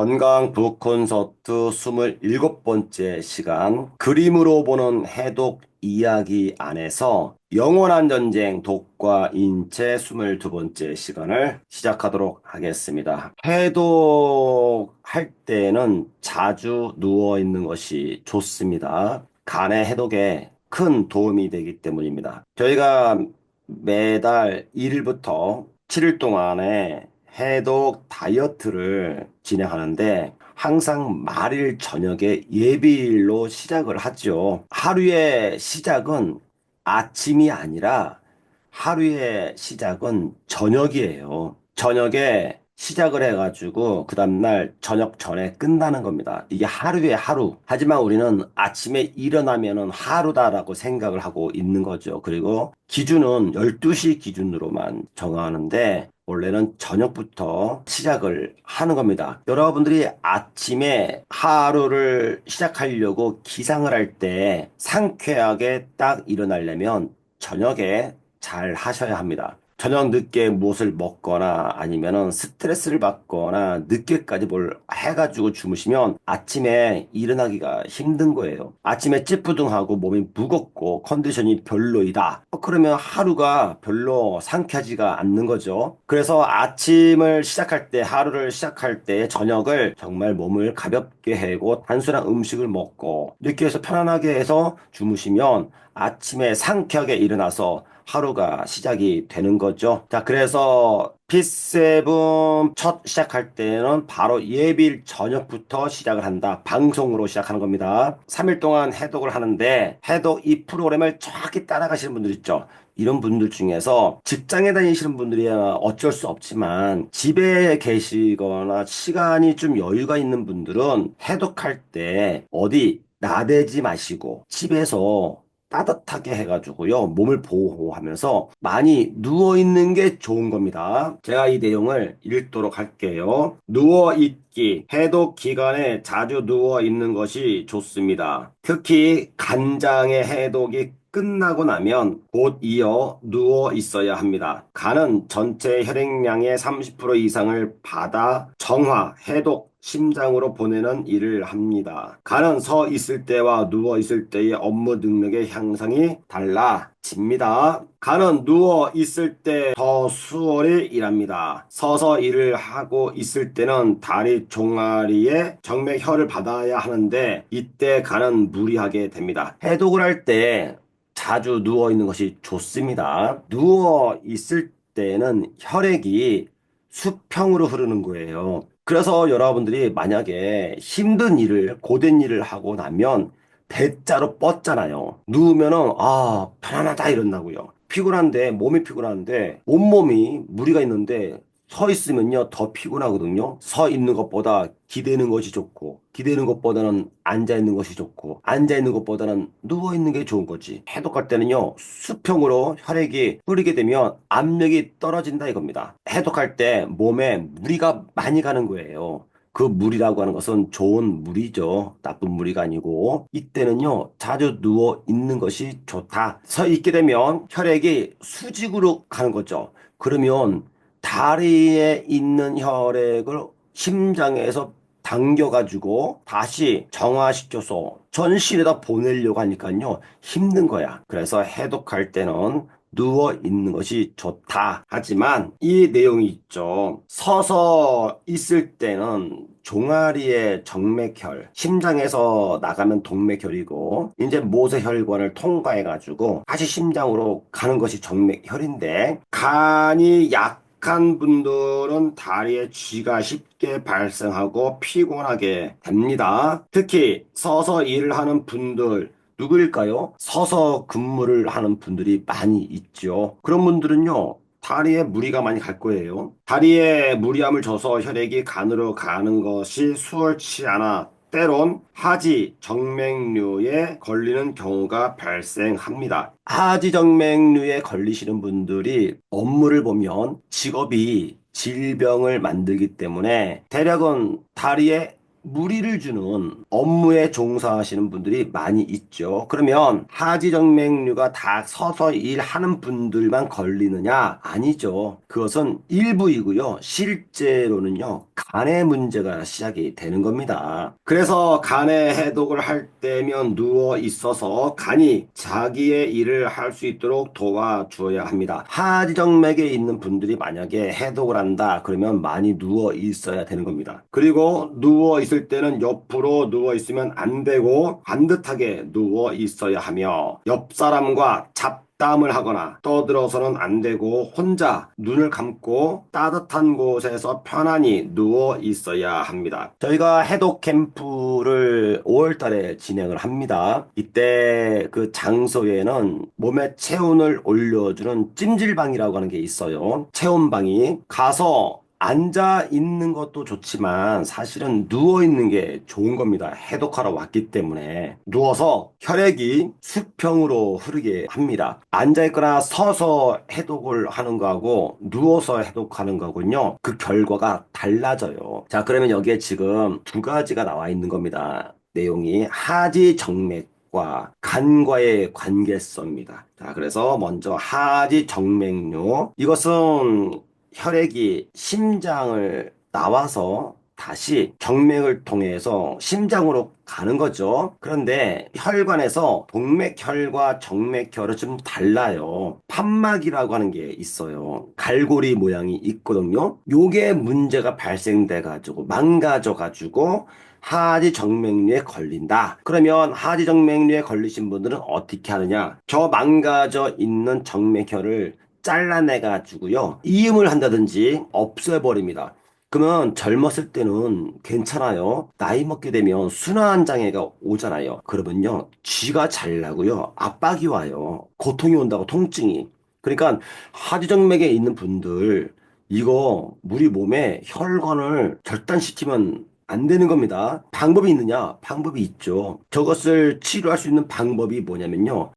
건강 북 콘서트 27번째 시간 그림으로 보는 해독 이야기 안에서 영원한 전쟁 독과 인체 22번째 시간을 시작하도록 하겠습니다. 해독할 때는 자주 누워 있는 것이 좋습니다. 간의 해독에 큰 도움이 되기 때문입니다. 저희가 매달 1일부터 7일 동안에 해독 다이어트를 진행하는데 항상 말일 저녁에 예비일로 시작을 하죠. 하루의 시작은 아침이 아니라 하루의 시작은 저녁이에요. 저녁에 시작을 해가지고 그 다음날 저녁 전에 끝나는 겁니다. 이게 하루의 하루. 하지만 우리는 아침에 일어나면은 하루다라고 생각을 하고 있는 거죠. 그리고 기준은 12시 기준으로만 정하는데 원래는 저녁부터 시작을 하는 겁니다. 여러분들이 아침에 하루를 시작하려고 기상을 할 때 상쾌하게 딱 일어나려면 저녁에 잘 하셔야 합니다. 저녁 늦게 무엇을 먹거나 아니면은 스트레스를 받거나 늦게까지 뭘 해가지고 주무시면 아침에 일어나기가 힘든 거예요. 아침에 찌뿌둥하고 몸이 무겁고 컨디션이 별로이다. 그러면 하루가 별로 상쾌하지가 않는 거죠. 그래서 아침을 시작할 때, 하루를 시작할 때 저녁을 정말 몸을 가볍게 해고 단순한 음식을 먹고 이렇게 해서 편안하게 해서 주무시면 아침에 상쾌하게 일어나서 하루가 시작이 되는 거죠. 자, 그래서 P7 첫 시작할 때는 바로 예비일 저녁부터 시작을 한다. 방송으로 시작하는 겁니다. 3일 동안 해독을 하는데 해독 이 프로그램을 정확히 따라가시는 분들 있죠. 이런 분들 중에서 직장에 다니시는 분들이야 어쩔 수 없지만 집에 계시거나 시간이 좀 여유가 있는 분들은 해독할 때 어디 나대지 마시고 집에서 따뜻하게 해가지고요. 몸을 보호하면서 많이 누워있는 게 좋은 겁니다. 제가 이 내용을 읽도록 할게요. 누워있기. 해독 기간에 자주 누워있는 것이 좋습니다. 특히 간장의 해독이 끝나고 나면 곧 이어 누워 있어야 합니다. 간은 전체 혈액량의 30% 이상을 받아 정화, 해독, 심장으로 보내는 일을 합니다. 간은 서 있을 때와 누워 있을 때의 업무 능력의 향상이 달라집니다. 간은 누워 있을 때 더 수월히 일합니다. 서서 일을 하고 있을 때는 다리 종아리에 정맥혈을 받아야 하는데 이때 간은 무리하게 됩니다. 해독을 할 때 자주 누워 있는 것이 좋습니다. 누워 있을 때는 혈액이 수평으로 흐르는 거예요. 그래서 여러분들이 만약에 힘든 일을, 고된 일을 하고 나면 대자로 뻗잖아요. 누우면은, 편안하다 이런다고요. 피곤한데, 몸이 피곤한데, 온몸이 무리가 있는데, 서 있으면요, 더 피곤하거든요. 서 있는 것보다 기대는 것이 좋고, 기대는 것보다는 앉아 있는 것이 좋고, 앉아 있는 것보다는 누워 있는 게 좋은 거지. 해독할 때는요, 수평으로 혈액이 흐르게 되면 압력이 떨어진다 이겁니다. 해독할 때 몸에 무리가 많이 가는 거예요. 그 물이라고 하는 것은 좋은 물이죠. 나쁜 물이 아니고. 이때는요, 자주 누워 있는 것이 좋다. 서 있게 되면 혈액이 수직으로 가는 거죠. 그러면 다리에 있는 혈액을 심장에서 당겨가지고 다시 정화시켜서 전신에다 보내려고 하니까요, 힘든 거야. 그래서 해독할 때는 누워 있는 것이 좋다. 하지만 이 내용이 있죠. 서서 있을 때는 종아리의 정맥혈, 심장에서 나가면 동맥혈이고, 이제 모세혈관을 통과해가지고 다시 심장으로 가는 것이 정맥혈인데, 간이 약한 분들은 다리에 쥐가 쉽게 발생하고 피곤하게 됩니다. 특히 서서 일을 하는 분들, 누구일까요? 서서 근무를 하는 분들이 많이 있죠. 그런 분들은요, 다리에 무리가 많이 갈 거예요. 다리에 무리함을 줘서 혈액이 간으로 가는 것이 수월치 않아 때론 하지 정맥류에 걸리는 경우가 발생합니다. 하지 정맥류에 걸리시는 분들이 업무를 보면 직업이 질병을 만들기 때문에 대략은 다리에 무리를 주는 업무에 종사하시는 분들이 많이 있죠. 그러면 하지정맥류가 다 서서 일하는 분들만 걸리느냐? 아니죠. 그것은 일부이고요. 실제로는요. 간의 문제가 시작이 되는 겁니다. 그래서 간의 해독을 할 때면 누워 있어서 간이 자기의 일을 할 수 있도록 도와줘야 합니다. 하지정맥에 있는 분들이 만약에 해독을 한다 그러면 많이 누워 있어야 되는 겁니다. 그리고 누워 있을 때는 옆으로 누워 있으면 안 되고 반듯하게 누워 있어야 하며 옆 사람과 잡담을 하거나 떠들어서는 안 되고 혼자 눈을 감고 따뜻한 곳에서 편안히 누워 있어야 합니다. 저희가 해독 캠프를 5월 달에 진행을 합니다. 이때 그 장소에는 몸에 체온을 올려주는 찜질방이라고 하는 게 있어요. 체온방이 가서 앉아 있는 것도 좋지만 사실은 누워 있는 게 좋은 겁니다. 해독하러 왔기 때문에 누워서 혈액이 수평으로 흐르게 합니다. 앉아 있거나 서서 해독을 하는 거하고 누워서 해독하는 거군요. 그 결과가 달라져요. 자, 그러면 여기에 지금 두 가지가 나와 있는 겁니다. 내용이 하지정맥과 간과의 관계성입니다. 자, 그래서 먼저 하지정맥류. 이것은 혈액이 심장을 나와서 다시 정맥을 통해서 심장으로 가는 거죠. 그런데 혈관에서 동맥혈과 정맥혈은 좀 달라요. 판막이라고 하는 게 있어요. 갈고리 모양이 있거든요. 요게 문제가 발생돼 가지고 망가져 가지고 하지정맥류에 걸린다. 그러면 하지정맥류에 걸리신 분들은 어떻게 하느냐? 저 망가져 있는 정맥혈을 잘라내가지고요. 이음을 한다든지 없애버립니다. 그러면 젊었을 때는 괜찮아요. 나이 먹게 되면 순환장애가 오잖아요. 그러면요. 쥐가 잘 나고요. 압박이 와요. 고통이 온다고 통증이. 그러니까 하지정맥에 있는 분들 이거 우리 몸에 혈관을 절단시키면 안 되는 겁니다. 방법이 있느냐? 방법이 있죠. 저것을 치료할 수 있는 방법이 뭐냐면요.